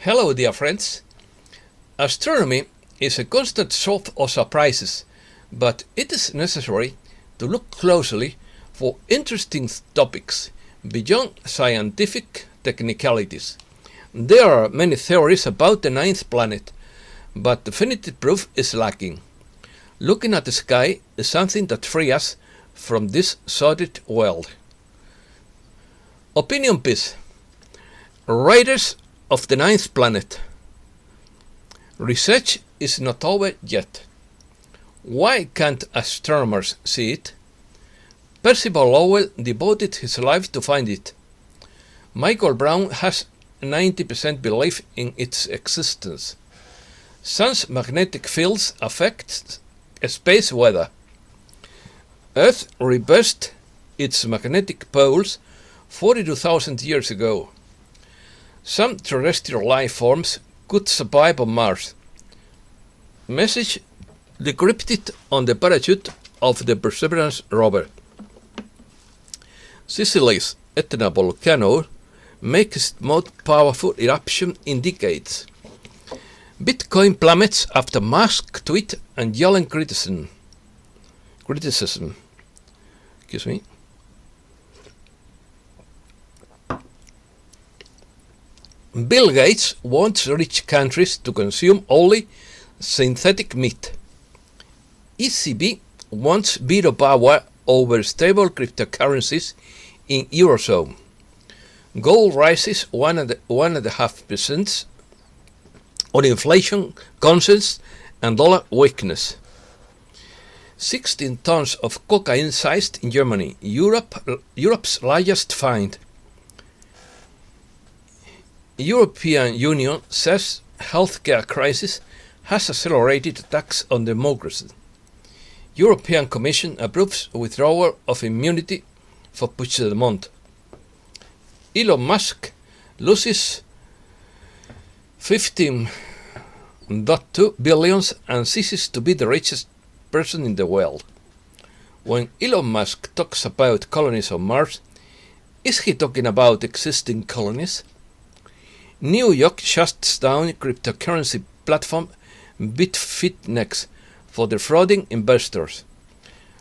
Hello, dear friends. Astronomy is a constant source of surprises, but it is necessary to look closely for interesting topics beyond scientific technicalities. There are many theories about the ninth planet, but definitive proof is lacking. Looking at the sky is something that frees us from this sordid world. Opinion piece. Raiders of the ninth planet. Research is not over yet. Why can't astronomers see it? Percival Lowell devoted his life to find it. Michael Brown has 90% belief in its existence. Sun's magnetic fields affect space weather. Earth reversed its magnetic poles 42,000 years ago. Some terrestrial life forms could survive on Mars. Message decrypted on the parachute of the Perseverance rover. Sicily's Etna volcano makes its most powerful eruption in decades. Bitcoin plummets after Musk tweet and Yellen criticism. Excuse me. Bill Gates wants rich countries to consume only synthetic meat. ECB wants veto power over stable cryptocurrencies in Eurozone. Gold rises 1.5% on inflation concerns and dollar weakness. 16 tons of cocaine seized in Germany, Europe's largest find. European Union says healthcare crisis has accelerated attacks on democracy. European Commission approves withdrawal of immunity for Puigdemont. Elon Musk loses 15.2 billion and ceases to be the richest person in the world. When Elon Musk talks about colonies on Mars, is he talking about existing colonies? New York shuts down cryptocurrency platform Bitfinex for defrauding investors.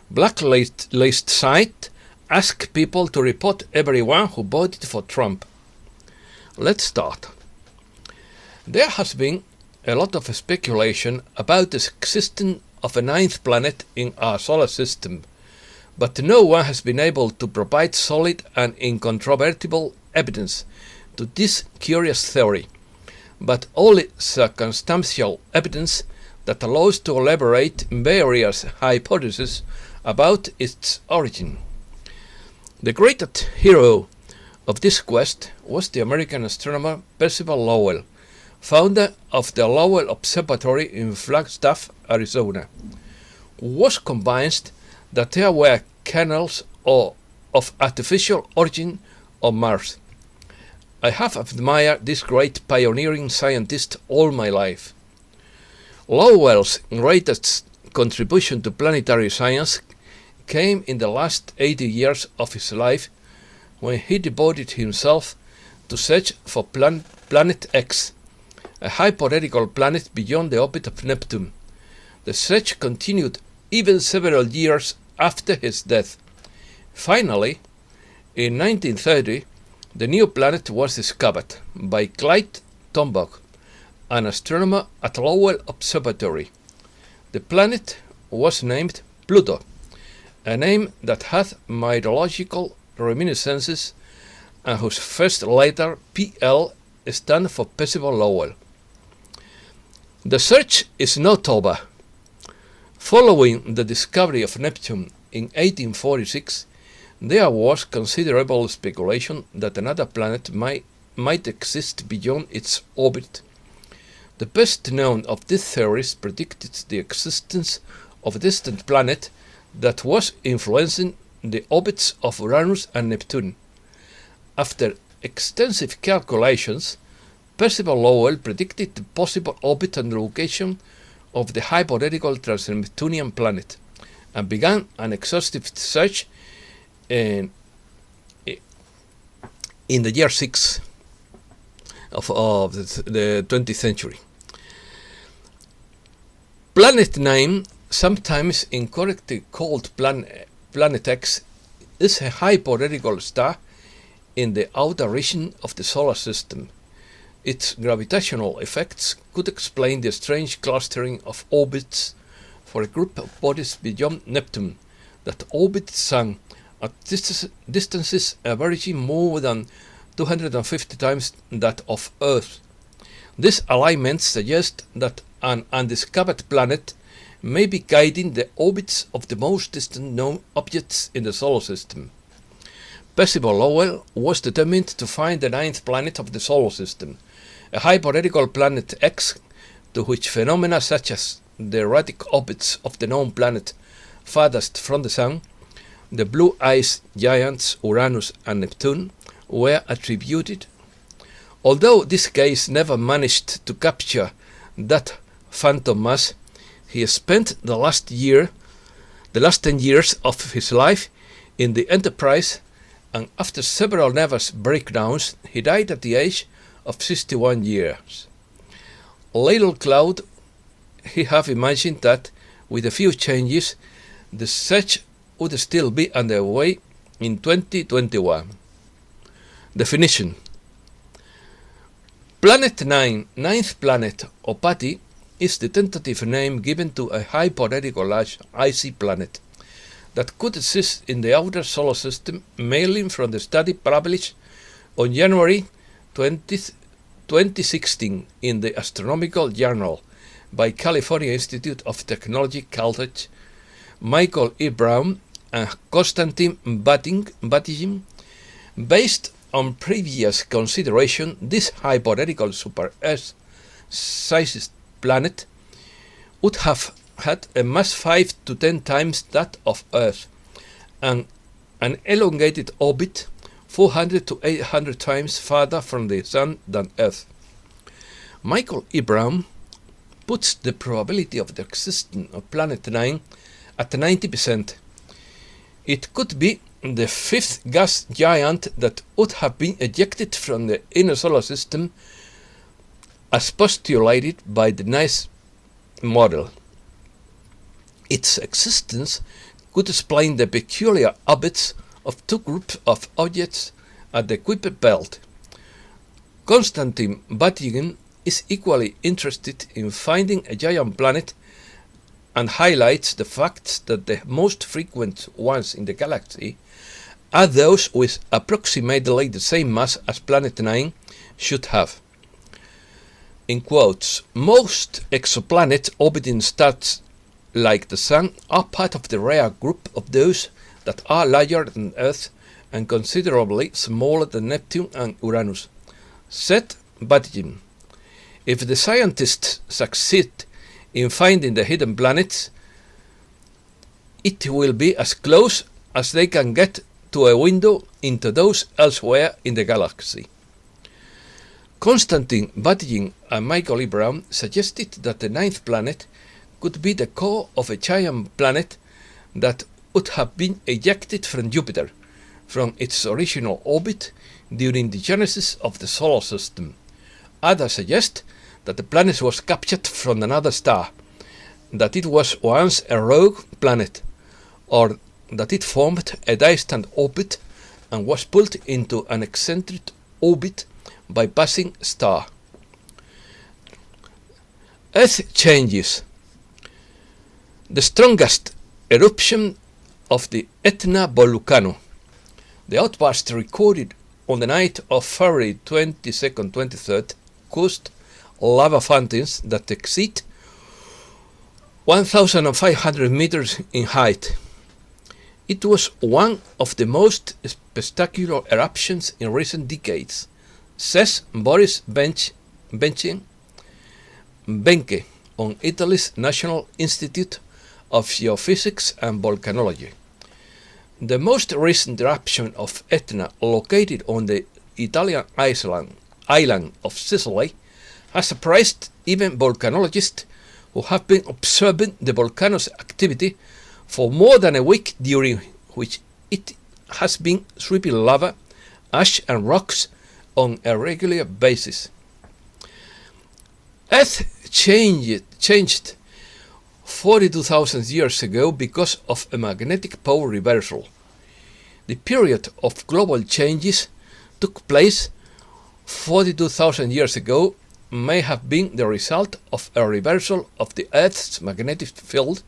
Blacklist site asks people to report everyone who voted for Trump. Let's start. There has been a lot of speculation about the existence of a ninth planet in our solar system, but no one has been able to provide solid and incontrovertible evidence to this curious theory, but only circumstantial evidence that allows to elaborate various hypotheses about its origin. The greatest hero of this quest was the American astronomer Percival Lowell, founder of the Lowell Observatory in Flagstaff, Arizona, who was convinced that there were canals of artificial origin on Mars. I have admired this great pioneering scientist all my life. Lowell's greatest contribution to planetary science came in the last 80 years of his life, when he devoted himself to search for Planet X, a hypothetical planet beyond the orbit of Neptune. The search continued even several years after his death. Finally, in 1930, the new planet was discovered by Clyde Tombaugh, an astronomer at Lowell Observatory. The planet was named Pluto, a name that had mythological reminiscences and whose first letter, PL, stands for Percival Lowell. The search is not over. Following the discovery of Neptune in 1846, there was considerable speculation that another planet might exist beyond its orbit. The best known of these theories predicted the existence of a distant planet that was influencing the orbits of Uranus and Neptune. After extensive calculations, Percival Lowell predicted the possible orbit and location of the hypothetical trans-Neptunian planet and began an exhaustive search in the year 6. of the 20th century. Planet 9, sometimes incorrectly called Planet X, is a hypothetical star in the outer region of the solar system. Its gravitational effects could explain the strange clustering of orbits for a group of bodies beyond Neptune that orbit the Sun at distances averaging more than 250 times that of Earth. This alignment suggests that an undiscovered planet may be guiding the orbits of the most distant known objects in the solar system. Percival Lowell was determined to find the ninth planet of the solar system, a hypothetical planet X, to which phenomena such as the erratic orbits of the known planet farthest from the Sun, the blue ice giants Uranus and Neptune, were attributed. Although this case never managed to capture that phantom mass, he spent the last 10 years of his life in the enterprise, and after several nervous breakdowns, he died at the age of 61 years. Little Cloud, he have imagined that, with a few changes, the search would still be underway in 2021. Definition: Planet 9, ninth planet, or PATI, is the tentative name given to a hypothetical large icy planet that could exist in the outer solar system, mainly from the study published on January 20th, 2016 in the Astronomical Journal by California Institute of Technology College, Michael E. Brown and Konstantin Batygin. Based on previous consideration, this hypothetical super-Earth-sized planet would have had a mass 5 to 10 times that of Earth and an elongated orbit 400 to 800 times farther from the Sun than Earth. Michael E. Brown puts the probability of the existence of Planet 9 at 90%. It could be the fifth gas giant that would have been ejected from the inner solar system as postulated by the NICE model. Its existence could explain the peculiar orbits of two groups of objects at the Kuiper belt. Konstantin Batygin is equally interested in finding a giant planet and highlights the fact that the most frequent ones in the galaxy are those with approximately the same mass as Planet 9 should have. In quotes, most exoplanets orbiting stars like the Sun are part of the rare group of those that are larger than Earth and considerably smaller than Neptune and Uranus, said Batygin. If the scientists succeed in finding the hidden planets, it will be as close as they can get to a window into those elsewhere in the galaxy. Konstantin Batygin and Michael E. Brown suggested that the ninth planet could be the core of a giant planet that would have been ejected from Jupiter from its original orbit during the genesis of the solar system. Others suggest that the planet was captured from another star, that it was once a rogue planet, or that it formed a distant orbit and was pulled into an eccentric orbit by passing star. Earth changes. The strongest eruption of the Etna volcano, the outburst recorded on the night of February 22nd, 23rd, caused lava fountains that exceed 1,500 meters in height. It was one of the most spectacular eruptions in recent decades, says Boris Benke on Italy's National Institute of Geophysics and Volcanology. The most recent eruption of Etna, located on the Italian island of Sicily, has surprised even volcanologists who have been observing the volcano's activity for more than a week, during which it has been sweeping lava, ash and rocks on a regular basis. Earth changed 42,000 years ago because of a magnetic pole reversal. The period of global changes took place 42,000 years ago may have been the result of a reversal of the Earth's magnetic field,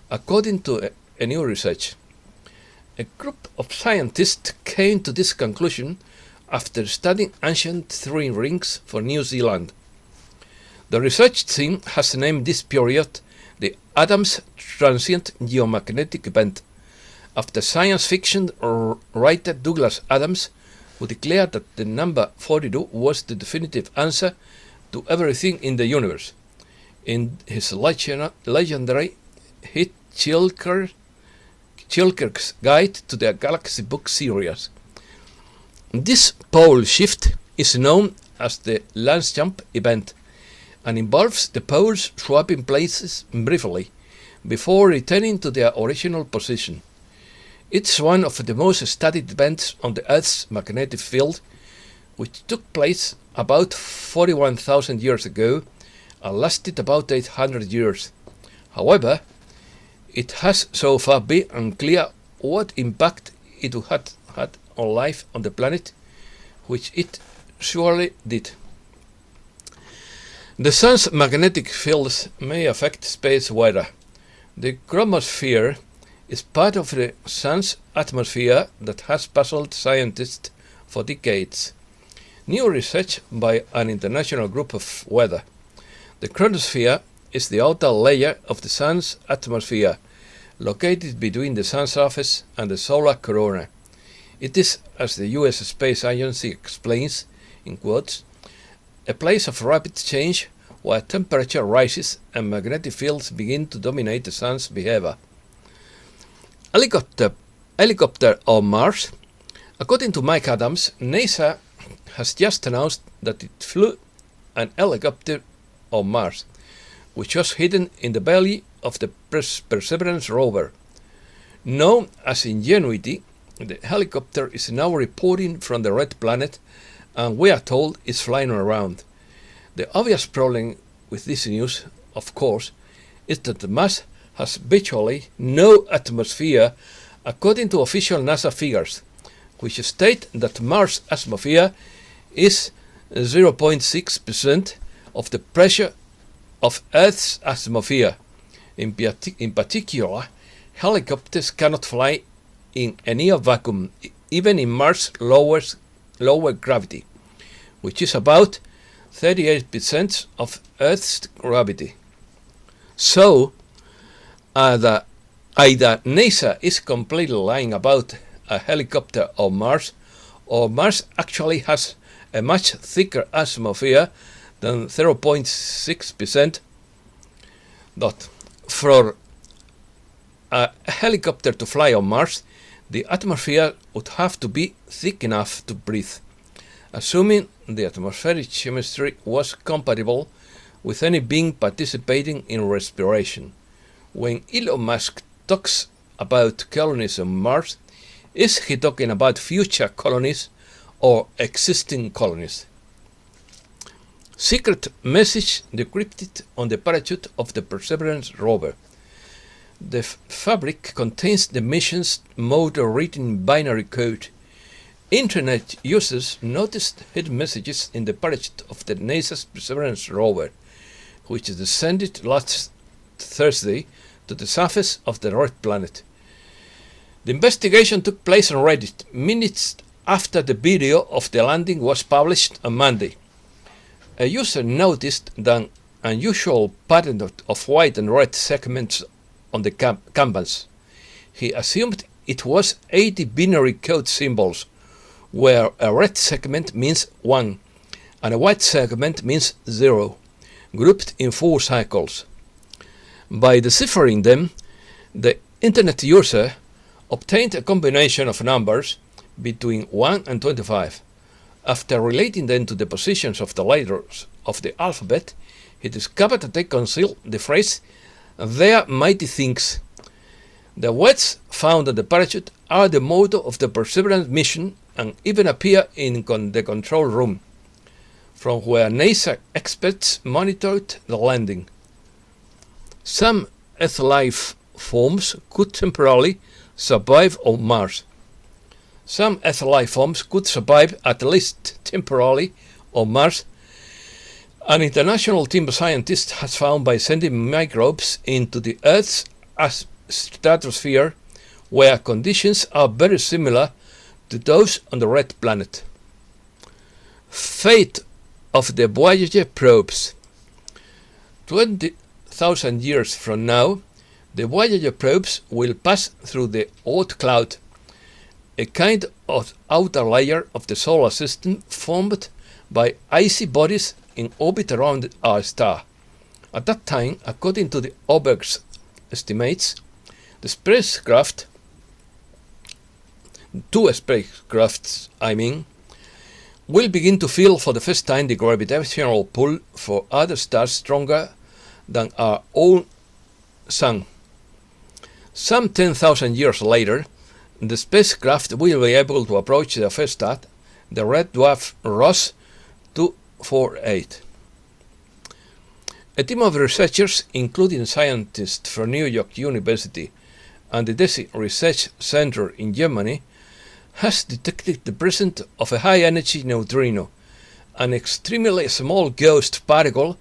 according to a new research. A group of scientists came to this conclusion after studying ancient three rings for New Zealand. The research team has named this period the Adams Transient Geomagnetic Event, after science fiction writer Douglas Adams, who declared that the number 42 was the definitive answer to everything in the universe, in his legendary hit Chilker's Guide to the Galaxy book series. This pole shift is known as the Lance Jump event and involves the poles swapping places briefly before returning to their original position. It's one of the most studied events on the Earth's magnetic field, which took place about 41,000 years ago and lasted about 800 years. However, it has so far been unclear what impact it had on life on the planet, which it surely did. The sun's magnetic fields may affect space weather. The chromosphere is part of the sun's atmosphere that has puzzled scientists for decades. New research by an international group of weather. The chromosphere is the outer layer of the sun's atmosphere, located between the sun's surface and the solar corona. It is, as the US Space Agency explains, in quotes, a place of rapid change where temperature rises and magnetic fields begin to dominate the sun's behavior. Helicopter on Mars. According to Mike Adams, NASA has just announced that it flew an helicopter on Mars, which was hidden in the belly of the Perseverance rover. Known as Ingenuity, the helicopter is now reporting from the red planet, and we are told it's flying around. The obvious problem with this news, of course, is that Mars has virtually no atmosphere, according to official NASA figures, which state that Mars' atmosphere is 0.6% of the pressure of Earth's atmosphere. In particular, helicopters cannot fly in a near vacuum, even in Mars' lower gravity, which is about 38% of Earth's gravity. So, either NASA is completely lying about a helicopter on Mars, or Mars actually has a much thicker atmosphere than 0.6%. For a helicopter to fly on Mars, the atmosphere would have to be thick enough to breathe, assuming the atmospheric chemistry was compatible with any being participating in respiration. When Elon Musk talks about colonies on Mars, is he talking about future colonies or existing colonies? Secret message decrypted on the parachute of the Perseverance rover. The fabric contains the mission's motto written in binary code. Internet users noticed hidden messages in the parachute of the NASA's Perseverance rover, which descended last Thursday to the surface of the red planet. The investigation took place on Reddit minutes after the video of the landing was published on Monday. A user noticed the unusual pattern of white and red segments on the canvas. He assumed it was 80 binary code symbols, where a red segment means 1 and a white segment means 0, grouped in 4 cycles. By deciphering them, the internet user obtained a combination of numbers between 1 and 25. After relating them to the positions of the letters of the alphabet, he discovered that they concealed the phrase, "They're mighty things." The words found on the parachute are the motto of the Perseverance mission and even appear in the control room. from where NASA experts monitored the landing. Some Earth life forms could temporarily survive on Mars. Some Earth life forms could survive at least temporarily on Mars. An international team of scientists has found by sending microbes into the Earth's stratosphere, where conditions are very similar to those on the Red Planet. Fate of the Voyager probes. 20,000 years from now, the Voyager probes will pass through the Oort cloud, a kind of outer layer of the solar system formed by icy bodies in orbit around our star. At that time, according to the Oberg's estimates, the spacecraft, two spacecrafts will begin to feel for the first time the gravitational pull for other stars stronger than our own Sun. Some 10,000 years later, the spacecraft will be able to approach their first star, the red dwarf Ross 248. A team of researchers, including scientists from New York University and the DESI Research Center in Germany, has detected the presence of a high-energy neutrino, an extremely small ghost particle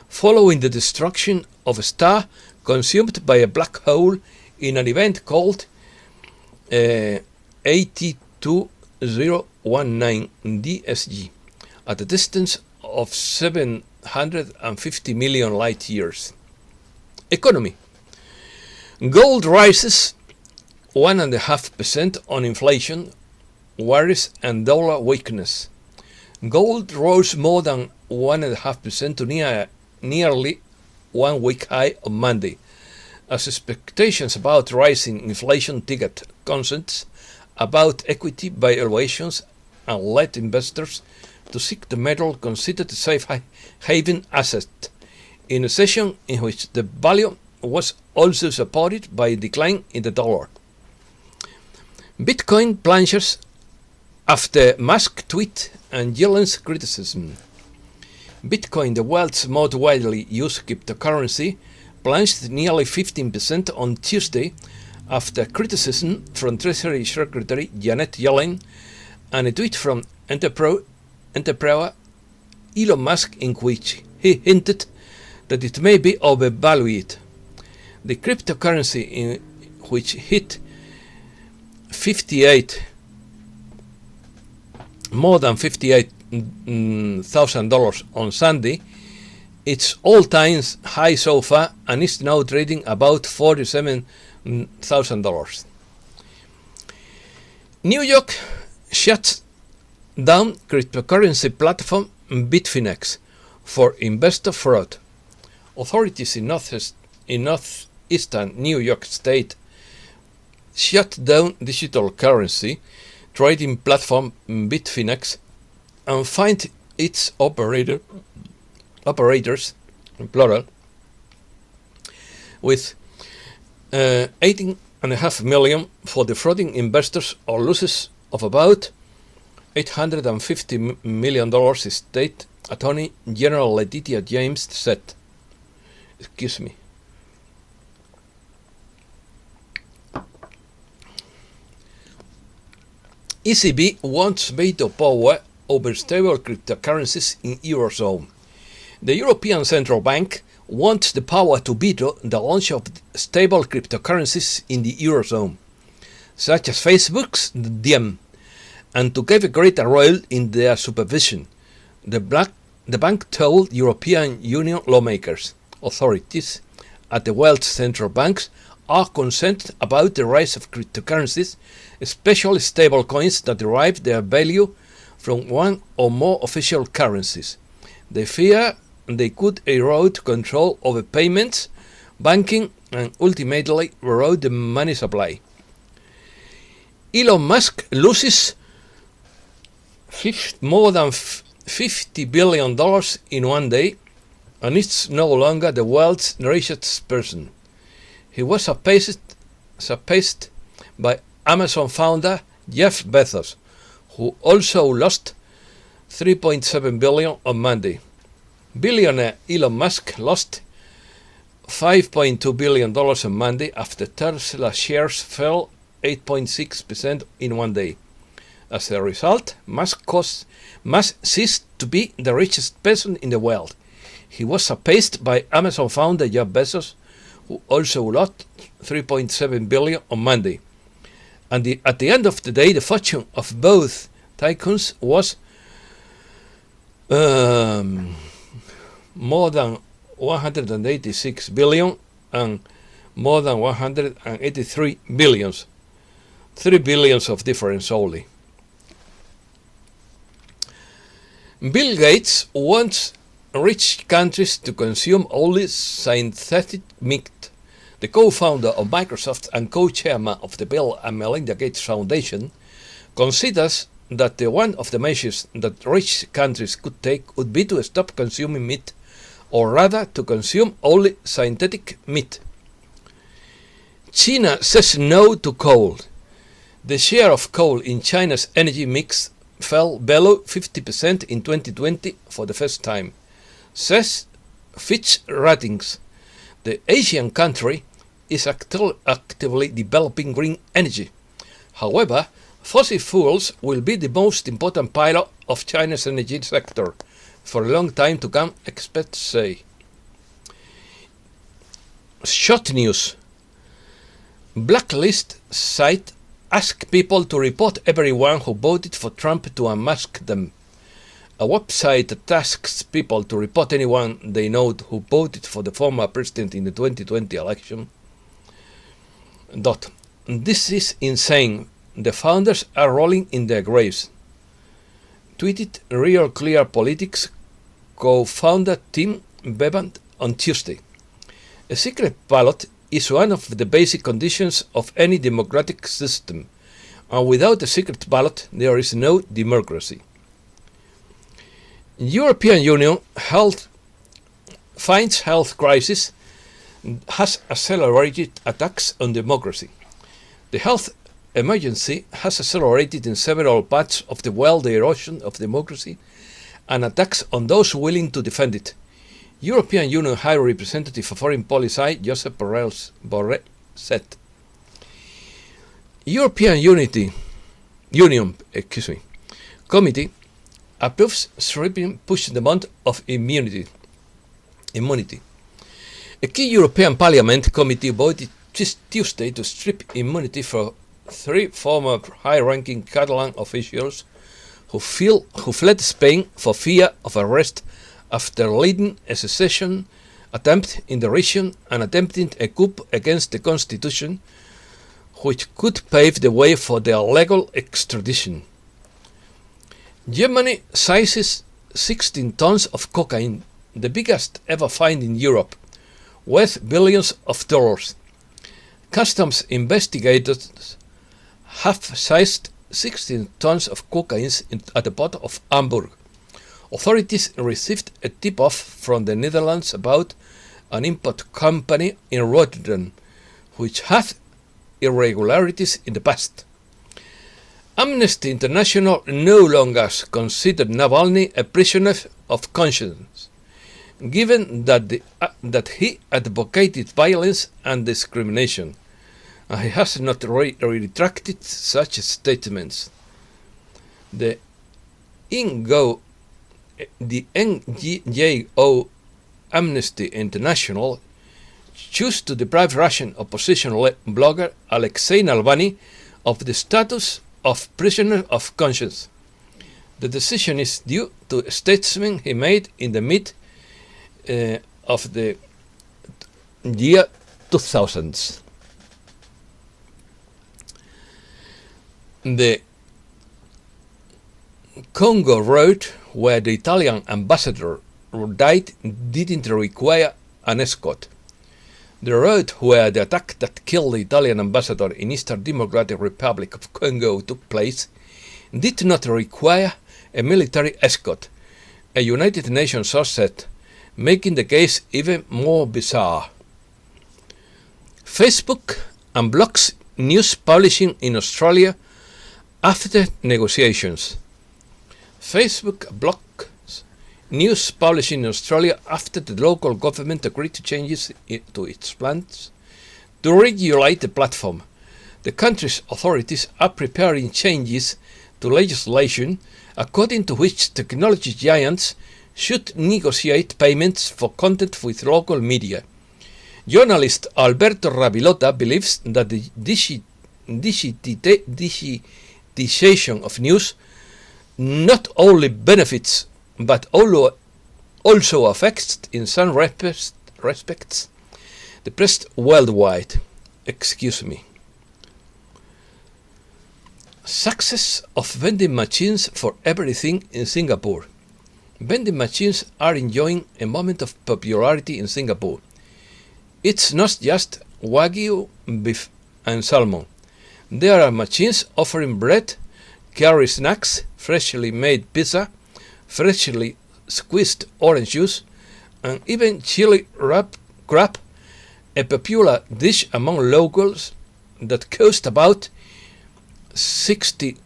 following the destruction of a star consumed by a black hole in an event called 82019 DSG, at a distance of 750 million light years. Economy. Gold rises 1.5% on inflation, worries and dollar weakness. Gold rose more than 1.5% to nearly 1 week high on Monday, as expectations about rising inflation ticket concerns about equity valuations and led investors to seek the metal considered a safe haven asset, in a session in which the value was also supported by a decline in the dollar. Bitcoin plunges after Musk tweet and Yellen's criticism. Bitcoin, the world's most widely used cryptocurrency, plunged nearly 15% on Tuesday after criticism from Treasury Secretary Janet Yellen and a tweet from entrepreneur Elon Musk in which he hinted that it may be overvalued. The cryptocurrency, in which hit more than $58,000 on Sunday, its all-time high so far, and is now trading about $47,000. New York shuts down cryptocurrency platform Bitfinex for investor fraud. Authorities in northeastern New York State shut down digital currency trading platform Bitfinex and fined its operators, plural, with $18.5 million for defrauding investors or losses of about $850 million, State Attorney General Letitia James said. ECB wants veto power over stable cryptocurrencies in Eurozone. The European Central Bank wants the power to veto the launch of stable cryptocurrencies in the Eurozone, such as Facebook's Diem, and to give a greater role in their supervision, the bank told European Union lawmakers. Authorities at the world's central banks are concerned about the rise of cryptocurrencies, especially stable coins that derive their value from one or more official currencies. They fear they could erode control over payments, banking, and ultimately erode the money supply. Elon Musk loses more than $50 billion in one day, and is no longer the world's richest person. He was surpassed by Amazon founder Jeff Bezos, who also lost $3.7 billion on Monday. Billionaire Elon Musk lost $5.2 billion on Monday after Tesla shares fell 8.6% in one day. As a result, Musk ceased to be the richest person in the world. He was surpassed by Amazon founder Jeff Bezos, who also lost $3.7 billion on Monday. And at the end of the day, the fortune of both tycoons was more than $186 billion and more than $183 billion. $3 billion of difference only. Bill Gates wants rich countries to consume only synthetic meat. The co-founder of Microsoft and co-chairman of the Bill and Melinda Gates Foundation considers that one of the measures that rich countries could take would be to stop consuming meat, or rather to consume only synthetic meat. China says no to coal. The share of coal in China's energy mix fell below 50% in 2020 for the first time, says Fitch Ratings. The Asian country is actively developing green energy. However, fossil fuels will be the most important pillar of China's energy sector for a long time to come, experts say. Short news. Blacklist site asks people to report everyone who voted for Trump to unmask them. A website that asks people to report anyone they know who voted for the former president in the 2020 election. This is insane. The founders are rolling in their graves. Tweeted Real Clear Politics co-founder Tim Bevan on Tuesday. A secret ballot is one of the basic conditions of any democratic system, and without a secret ballot there is no democracy. European Union finds health crisis has accelerated attacks on democracy. The health emergency has accelerated in several parts of the world the erosion of democracy and attacks on those willing to defend it. European Union High Representative for Foreign Policy Josep Borrell said. European Union Committee approves stripping Puigdemont of immunity. A key European Parliament committee voted Tuesday to strip immunity for 3 former high-ranking Catalan officials who fled Spain for fear of arrest after leading a secession attempt in the region and attempting a coup against the constitution, which could pave the way for their legal extradition. Germany seizes 16 tons of cocaine, the biggest ever find in Europe, worth billions of dollars. Customs investigators have seized 16 tons of cocaine at the port of Hamburg. Authorities received a tip-off from the Netherlands about an import company in Rotterdam, which had irregularities in the past. Amnesty International no longer considered Navalny a prisoner of conscience, given that he advocated violence and discrimination, and he has not retracted such statements. The NGO Amnesty International chose to deprive Russian opposition blogger Alexei Navalny of the status of prisoner of conscience. The decision is due to a statement he made in the mid of the year 2000s. The Congo road where the Italian ambassador died didn't require an escort. The road where the attack that killed the Italian ambassador in Eastern Democratic Republic of Congo took place did not require a military escort, a United Nations source said, making the case even more bizarre. Facebook unblocks news publishing in Australia after negotiations. Facebook blocks news published in Australia after the local government agreed to changes to its plans to regulate the platform. The country's authorities are preparing changes to legislation according to which technology giants should negotiate payments for content with local media. Journalist Alberto Rabilota believes that the digitization of news not only benefits but also affects, in some respects, the press worldwide. Success of vending machines for everything in Singapore. Vending machines are enjoying a moment of popularity in Singapore. It's not just Wagyu beef and salmon. There are machines offering bread, curry snacks, freshly made pizza, freshly squeezed orange juice, and even chili crab, a popular dish among locals that cost about $60.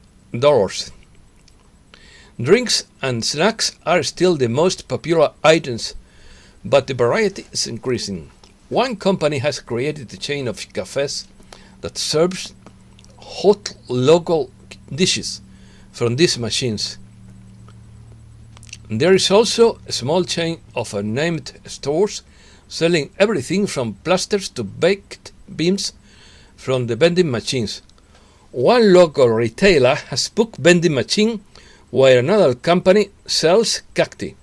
Drinks and snacks are still the most popular items, but the variety is increasing. One company has created a chain of cafes that serves hot local dishes from these machines. There is also a small chain of unnamed stores selling everything from plasters to baked beans from the vending machines. One local retailer has booked vending machine while another company sells cacti.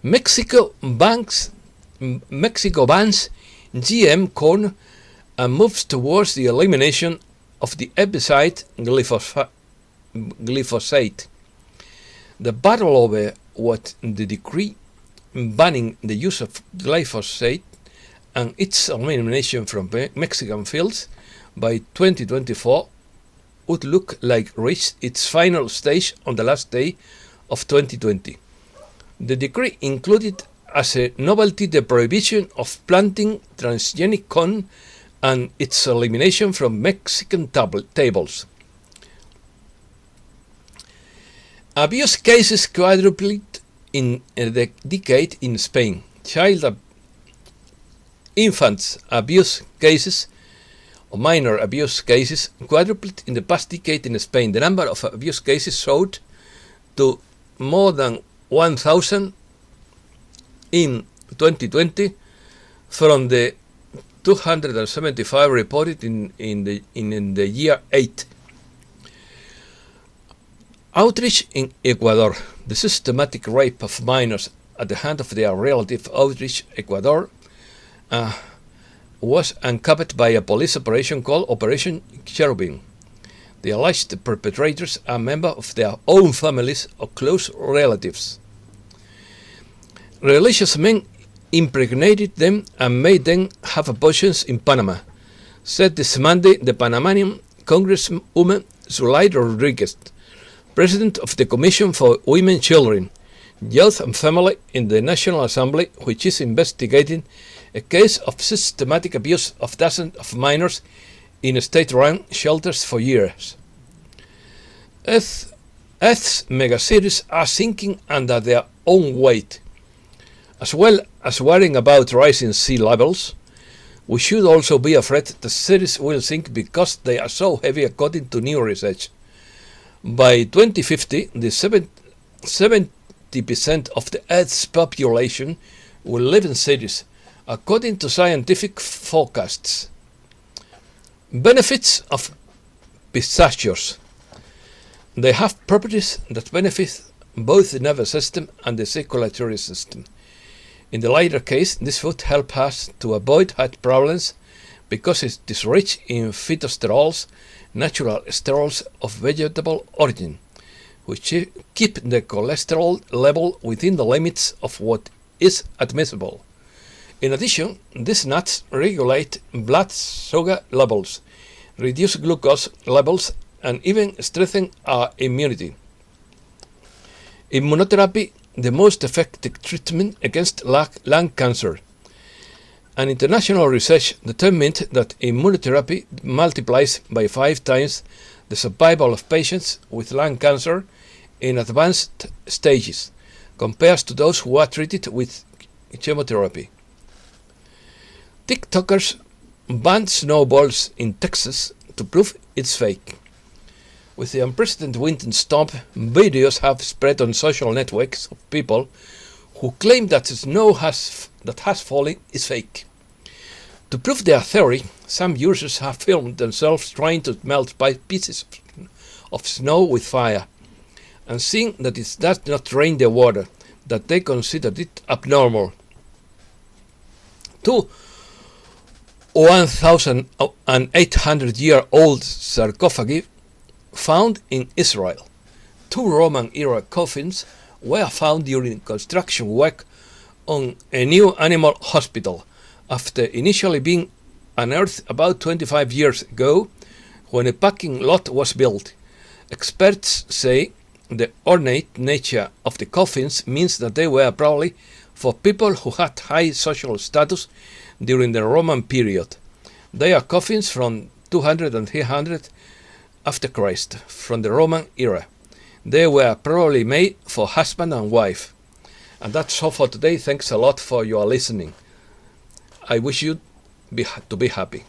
Mexico bans GM corn and moves towards the elimination of the herbicide glyphosate. The battle over what the decree banning the use of glyphosate and its elimination from Mexican fields by 2024 would look like reached its final stage on the last day of 2020. The decree included as a novelty the prohibition of planting transgenic corn and its elimination from Mexican tables. Abuse cases quadrupled in a decade in Spain. Infants abuse cases or minor abuse cases quadrupled in the past decade in Spain. The number of abuse cases soared to more than 1,000 in 2020 from the 275 reported in the year 8. Outrage in Ecuador. The systematic rape of minors at the hand of their relative Outrage, Ecuador, was uncovered by a police operation called Operation Cherubim. The alleged perpetrators are members of their own families or close relatives. Religious men impregnated them and made them have abortions in Panama, said this Monday the Panamanian Congresswoman Zuleida Rodriguez, president of the Commission for Women, Children, Youth and Family in the National Assembly, which is investigating a case of systematic abuse of dozens of minors in state-run shelters for years. Earth's megacities are sinking under their own weight. As well as worrying about rising sea levels, we should also be afraid that cities will sink because they are so heavy, according to new research. By 2050, the 70% of the Earth's population will live in cities, according to scientific forecasts. Benefits of pistachios. They have properties that benefit both the nervous system and the circulatory system. In the latter case, this food helps us to avoid heart problems because it is rich in phytosterols, natural sterols of vegetable origin, which keep the cholesterol level within the limits of what is admissible. In addition, these nuts regulate blood sugar levels, reduce glucose levels, and even strengthen our immunity. Immunotherapy, the most effective treatment against lung cancer. An international research determined that immunotherapy multiplies by 5 times the survival of patients with lung cancer in advanced stages, compared to those who are treated with chemotherapy. TikTokers banned snowballs in Texas to prove it's fake. With the unprecedented wind and storm, videos have spread on social networks of people who claim that snow that has fallen is fake. To prove their theory, some users have filmed themselves trying to melt pieces of snow with fire, and seeing that it does not drain the water, that they considered it abnormal. Two 1,800-year-old sarcophagi found in Israel. Two Roman-era coffins were found during construction work on a new animal hospital after initially being unearthed about 25 years ago when a parking lot was built. Experts say the ornate nature of the coffins means that they were probably for people who had high social status during the Roman period. They are coffins from 200 and 300 after Christ, from the Roman era. They were probably made for husband and wife. And that's all for today. Thanks a lot for your listening. I wish you to be happy.